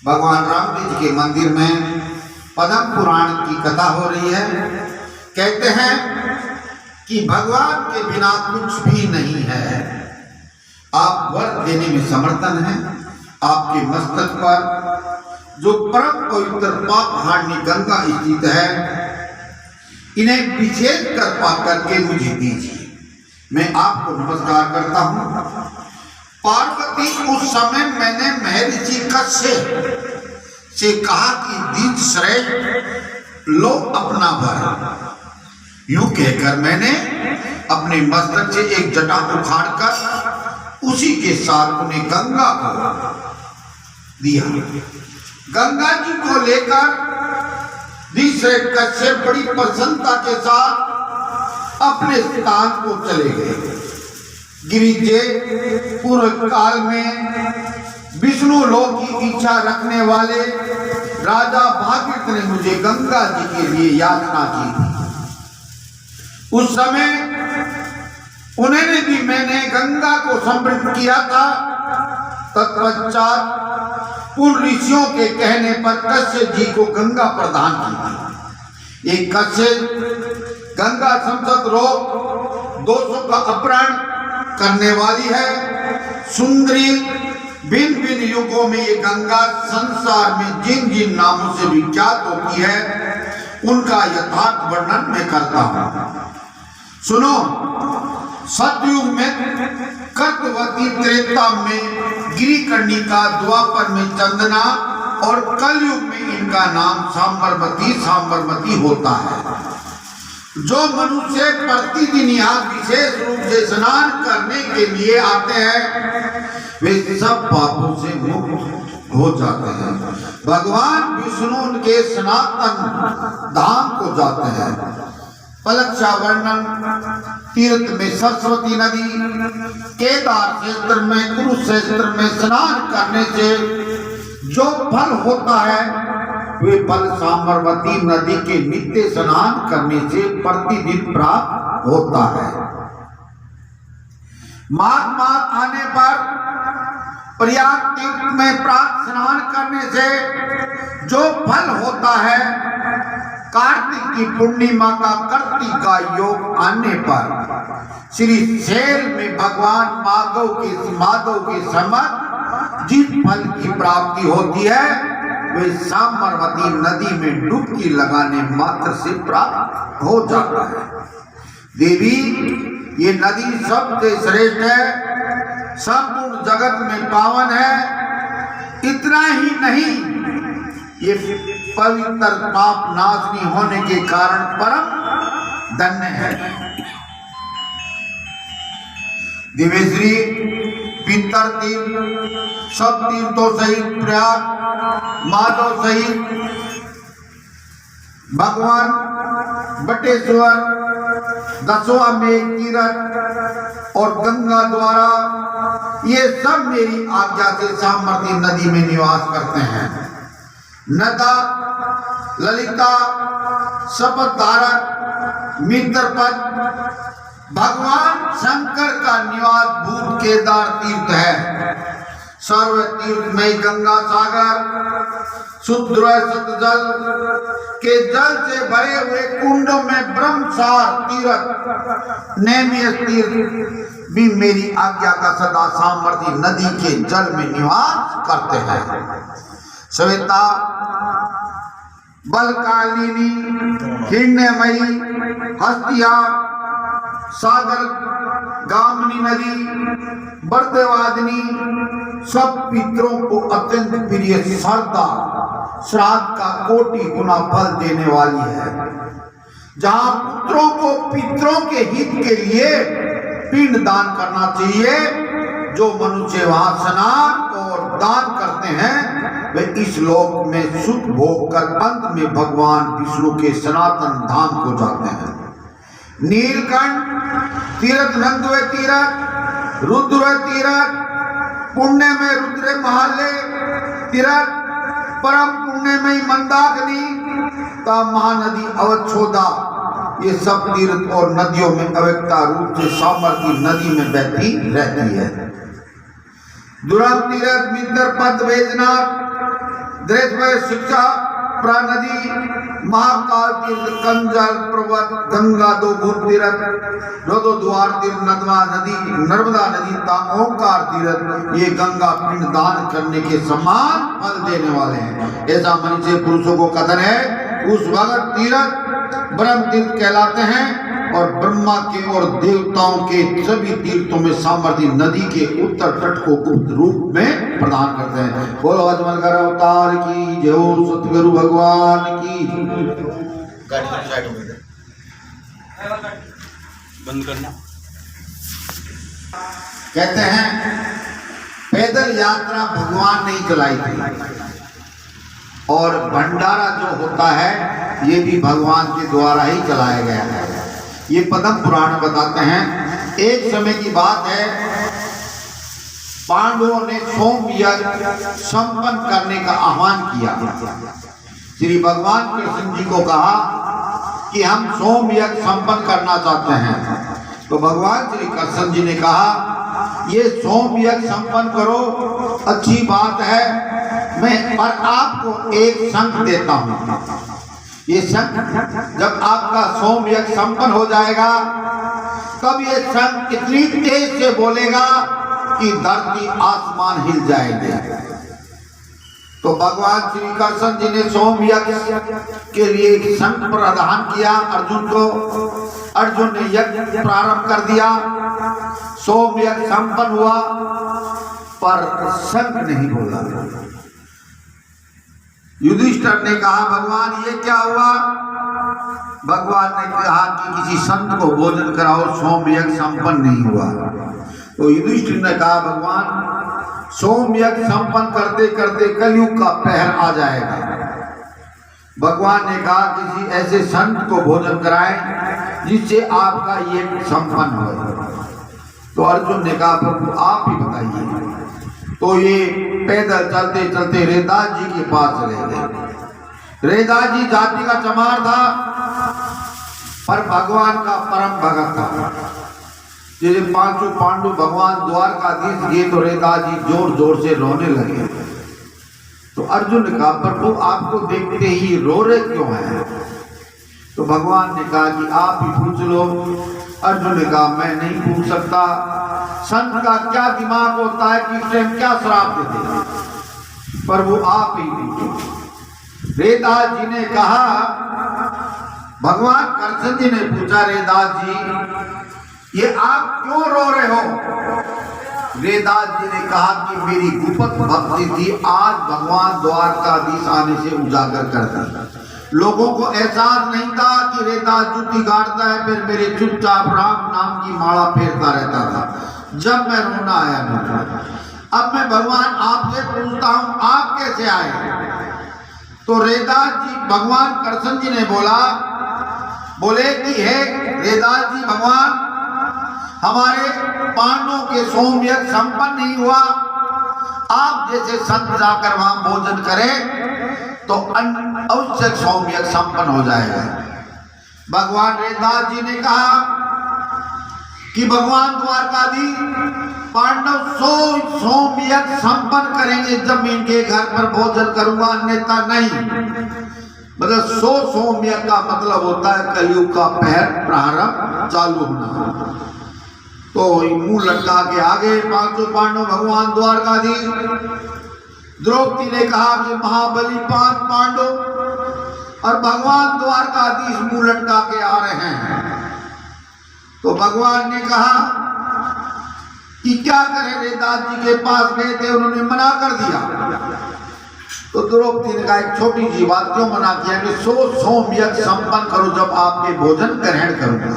भगवान राम जी के मंदिर में पद्म पुराण की कथा हो रही है। कहते हैं कि भगवान के बिना कुछ भी नहीं है। आप वर देने में समर्थन हैं। आपके मस्तक पर जो परम पवित्र पाप हारनी गंगा स्थित है, इन्हें विच्छेद कर पा करके मुझे दीजिए। मैं आपको नमस्कार करता हूँ। पार्वती, उस समय मैंने महर्षि कश्यप से कहा कि दीज श्रेष्ठ लो अपना वर। यूं कहकर मैंने अपने मस्तक से एक जटा उखाड़कर उसी के साथ उन्हें गंगा को दिया। गंगा जी को लेकर दीक्षित कश्यप बड़ी प्रसन्नता के साथ अपने स्थान को चले गए। गिरिजे पूर्व काल में विष्णु लोक की इच्छा रखने वाले राजा भागीरथ ने मुझे गंगा जी के लिए याचना की थी। उस समय उन्होंने भी मैंने गंगा को समृद्ध किया था। तत्पश्चात उन ऋषियों के कहने पर कश्यप जी को गंगा प्रदान की थी। एक कश्यप गंगा संसद रोग दोषों का अपहरण करने वाली है। सुंदरी भिन्न भिन्न युगों में ये गंगा संसार में जिन जिन नामों से विख्यात होती है, उनका यथार्थ वर्णन मैं करता हूँ। सुनो, सतयुग में कर्कवती, त्रेता में गिरिकर्णिका, द्वापर में चंदना और कलयुग में इनका नाम सांबरमती होता है। जो मनुष्य प्रतिदिन यहाँ विशेष रूप से स्नान करने के लिए आते हैं, वे सब पापों से मुक्त हो जाते हैं। भगवान विष्णु के सनातन धाम को जाते हैं। पलक्षा वर्णन, तीर्थ में सरस्वती नदी, केदार क्षेत्र में, कुरुक्षेत्र में स्नान करने से जो फल होता है, वे फल सांबरमती नदी के नित्य स्नान करने से प्रतिदिन प्राप्त होता है। माघ मास आने पर प्रयाग तीर्थ में प्रातः स्नान करने से जो फल होता है, कार्तिक की पूर्णिमा का कार्तिका योग आने पर श्री शैल में भगवान माधव के समय जिस फल की प्राप्ति होती है, वे सांबरमती नदी में डुबकी लगाने मात्र से प्राप्त हो जाता है। देवी, ये नदी सबसे श्रेष्ठ है, संपूर्ण जगत में पावन है। इतना ही नहीं, ये पवित्र पाप नाशनी होने के कारण परम धन्य है। दिव्यश्री पितर तीर्थ, सब तीर्थों सहित प्रयाग माधव सहित भगवान बटेश्वर, दशोमेध तीर्थ और गंगा द्वारा, ये सब मेरी आज्ञा से सांबरमती नदी में निवास करते हैं। नदा, ललिता, शपथधारक, मित्रपद भगवान शंकर का निवास भूत केदार तीर्थ है। सर्व तीर्थ में गंगा सागर, शुद्ध सतजल के जल से भरे हुए कुंडों में ब्रह्मसार तीर्थ, नेमियस तीर्थ भी मेरी आज्ञा का सदा सांबरमती नदी के जल में निवास करते हैं। श्वेता, बलकालिनी, हिरण्यमयी, हस्तिया, सागर, गामिनी नदी, वर्धवादिनी सब पितरों को अत्यंत प्रिय श्रद्धा श्राद्ध का कोटि गुना फल देने वाली है। जहाँ पुत्रों को पितरों के हित के लिए पिंड दान करना चाहिए, जो मनुष्य वहाँ स्नान और दान करते हैं, वे इस लोक में सुख भोग कर अंत में भगवान विष्णु के सनातन धाम को जाते हैं। नीलकंठ तीर्थ, नंदवे तीर्थ, रुद्र तीर्थ, पुण्य में रुद्र महाले तीर्थ, परम पुण्य में मंदाकिनी का महानदी अवच्छोदा, ये सब तीर्थ और नदियों में अव्यक्ता रूप से सांबरमती नदी में बहती रहती है। दुरम तीरथ मित्र पद वेजनाथ द्रेश्वय शिक्षा प्रानदी महाकाल तीर्थ कंजल पर्वत गंगा दो भूत तीर्थ दो द्वार तीर्थ नदवा नदी नर्मदा नदी ता ओंकार तीर्थ ये गंगा पिंड दान करने के समान फल देने वाले हैं। ऐसा मनुष्य पुरुषों को कथन है। उस वक्त तीर्थ ब्रह्म तीर्थ कहलाते हैं और ब्रह्मा के और देवताओं के सभी तीर्थों में सामर्थ्य नदी के उत्तर तट को गुप्त रूप में प्रदान करते हैं। बोलो अजमलकर अवतार की जय, सतगुरु भगवान की। बंद करना। कहते हैं पैदल यात्रा भगवान ने ही चलाई थी और भंडारा जो होता है ये भी भगवान के द्वारा ही चलाया गया है। ये पद्म पुराण बताते हैं। एक समय की बात है, पांडवों ने सोम यज्ञ संपन्न करने का आह्वान किया। श्री भगवान कृष्ण जी को कहा कि हम सोम यज्ञ संपन्न करना चाहते हैं। तो भगवान श्री कृष्ण जी ने कहा ये सोम यज्ञ संपन्न करो, अच्छी बात है, मैं पर आपको एक संख देता हूं। ये संख जब आपका सोम यज्ञ संपन्न हो जाएगा तब ये संख इतनी तेज से बोलेगा कि धरती आसमान हिल जाएंगे। तो भगवान श्री कृष्ण जी ने सोम यज्ञ के लिए एक संख प्रदान किया अर्जुन को। अर्जुन ने यज्ञ प्रारंभ कर दिया, सोम यज्ञ संपन्न हुआ पर संख नहीं बोला। युधिष्ठिर ने कहा भगवान ये क्या हुआ? भगवान ने कहा कि किसी संत को भोजन कराओ, सोम यज्ञ संपन्न नहीं हुआ। तो युधिष्ठिर ने कहा भगवान सोम यज्ञ संपन्न करते करते कलयुग का पहर आ जाएगा। भगवान ने कहा किसी ऐसे संत को भोजन कराएं जिससे आपका यज्ञ संपन्न हो। तो अर्जुन ने कहा प्रभु आप ही बताइए। तो ये पैदल चलते चलते रेदास जी के पास चले गए। रेदास जी जाति का चमार था पर भगवान का परम भगत था। जैसे पांचों पांडु भगवान द्वारकाधीश गए तो रेदास जी जोर जोर से रोने लगे। तो अर्जुन ने कहा प्रभु आपको देखते ही रो रहे क्यों हैं? तो भगवान ने कहा कि आप ही पूछ लो। अर्जुन ने कहा मैं नहीं पूछ सकता। संत का क्या दिमाग होता है कि टाइम क्या श्राप देते, पर वो आप ही पूछो। रेदास जी ने कहा, भगवान कृष्ण जी ने पूछा रेदास जी ये आप क्यों रो रहे हो? रेदास जी ने कहा कि मेरी गुप्त भक्ति थी आज भगवान द्वारकाधीश आने से उजागर कर दी। लोगों को एहसास नहीं था कि रेदास जूती गाड़ता है, फिर मेरे चुपचाप राम नाम की माला फेरता रहता था। जब मैं रोना आया था। अब मैं भगवान आपसे पूछता हूं आप कैसे आए? तो रेदास जी भगवान कृष्ण जी ने बोले कि हे रेदास जी भगवान हमारे पांडवों के सोम यज्ञ संपन्न नहीं हुआ। आप जैसे संत जाकर वहां भोजन करें तो अवश्य सोम यज्ञ संपन्न हो जाएगा। भगवान रेदास जी ने कहा कि भगवान द्वारकाधीश पांडव सोम यज्ञ संपन्न करेंगे जब इनके घर पर भोजन करूंगा, अन्यथा नहीं। मतलब सोम यज्ञ का मतलब होता है कलयुग का पहर प्रारंभ चालू होना। तो मुंह लटका के आगे पांचों पांडव भगवान द्वारकाधीश। द्रौपदी ने कहा कि महाबली पांच पांडव और भगवान द्वारकाधीश मुंह लटका के आ रहे हैं। तो भगवान ने कहा कि क्या करें? रेदास जी के पास गए थे, उन्होंने मना कर दिया। तो द्रौपदी ने कहा एक छोटी सी बात क्यों मना किया कि सोम यज्ञ संपन्न करो जब आपके भोजन ग्रहण करूंगा।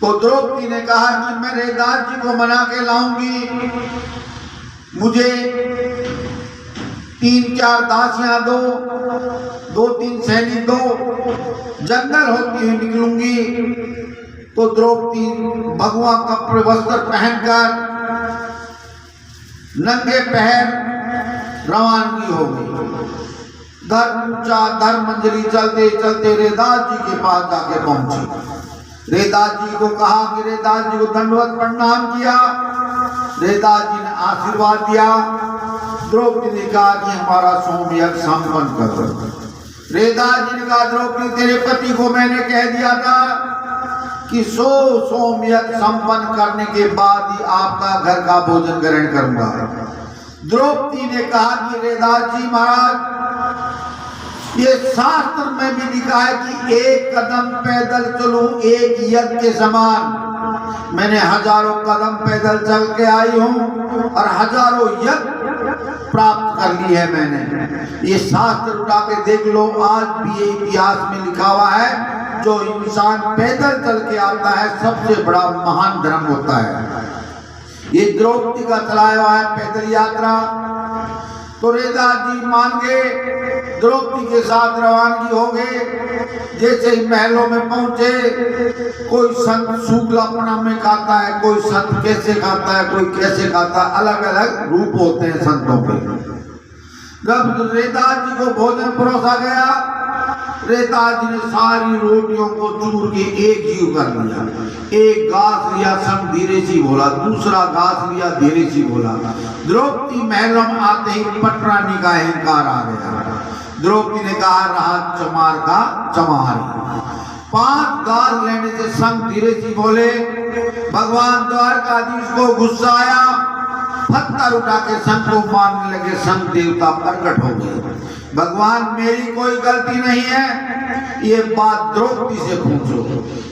तो द्रौपदी ने कहा कि मैं रेदास जी को मना के लाऊंगी, मुझे 3-4 दासियां दो, 2-3 सैनिक दो, जंगल होती हुई निकलूंगी। तो द्रौपदी भगवा कपड़े वस्त्र पहनकर नंगे पैर रवानगी हो गई। धर्म मंजरी चलते चलते रेदास जी के पास जाके पहुंची। रेदास जी को कहा कि रेदास जी को दंडवत प्रणाम किया। रेता जी ने आशीर्वाद दिया। द्रौपदी ने कहा कि हमारा सोमयज्ञ संपन्न करो। रेता जी ने कहा द्रौपदी तेरे पति को मैंने कह दिया था कि सोमयज्ञ संपन्न करने के बाद ही आपका घर का भोजन ग्रहण करूंगा। द्रौपदी ने कहा कि रेता जी महाराज ये शास्त्र में भी लिखा है कि एक कदम पैदल चलूं एक यज्ञ के समान। मैंने हजारों कदम पैदल चल के आई हूं और हजारों यज्ञ प्राप्त कर ली है मैंने। ये शास्त्र उठा के देख लो, आज भी ये इतिहास में लिखा हुआ है जो इंसान पैदल चल के आता है सबसे बड़ा महान धर्म होता है। ये द्रौपदी का चलाया हुआ है पैदल यात्रा। तो रेता जी मान गए, द्रौपदी के साथ रवानगी हो गए। जैसे ही महलों में पहुंचे, कोई संत शुक्लापना में खाता है, कोई संत कैसे खाता है, कोई कैसे खाता है, अलग अलग रूप होते हैं संतों के। जब रेता जी को भोजन परोसा गया, रेता जी ने सारी रोटियों को चूर के एक जीव कर लिया। एक घास लिया, संग धीरे सी बोला, दूसरा घास लिया, धीरे सी बोला। द्रौपदी महलों में आते ही पटरानी का अहंकार आ गया। द्रौपदी ने कहा रहा चमार का चमार। 5 घास लेने से संग धीरे सी बोले। भगवान द्वारकाधीश को गुस्सा आया, पत्थर उठा के संत को मारने लगे। संत देवता प्रकट हो गए। भगवान मेरी कोई गलती नहीं है, ये बात द्रौपदी से पूछो।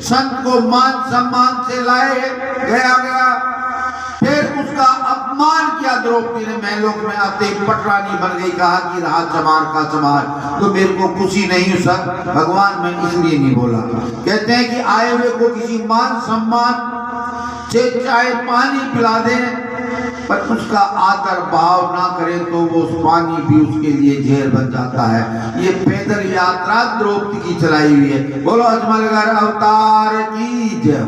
संत को मान सम्मान से लाए गया, फिर उसका अपमान किया द्रौपदी ने। महलों में आते पटरानी बन गई। कहा कि रहा चमार का चमार। तो मेरे को खुशी नहीं सर भगवान, मैं इसलिए नहीं बोला। कहते हैं कि आए हुए को किसी मान सम्मान से चाहे पानी पिला दें, पर उसका आदर भाव ना करें तो वो पानी भी उसके लिए जहर बन जाता है। ये पैदल यात्रा द्रौपदी की चलाई हुई है। बोलो अजमलगढ़ अवतार की जय।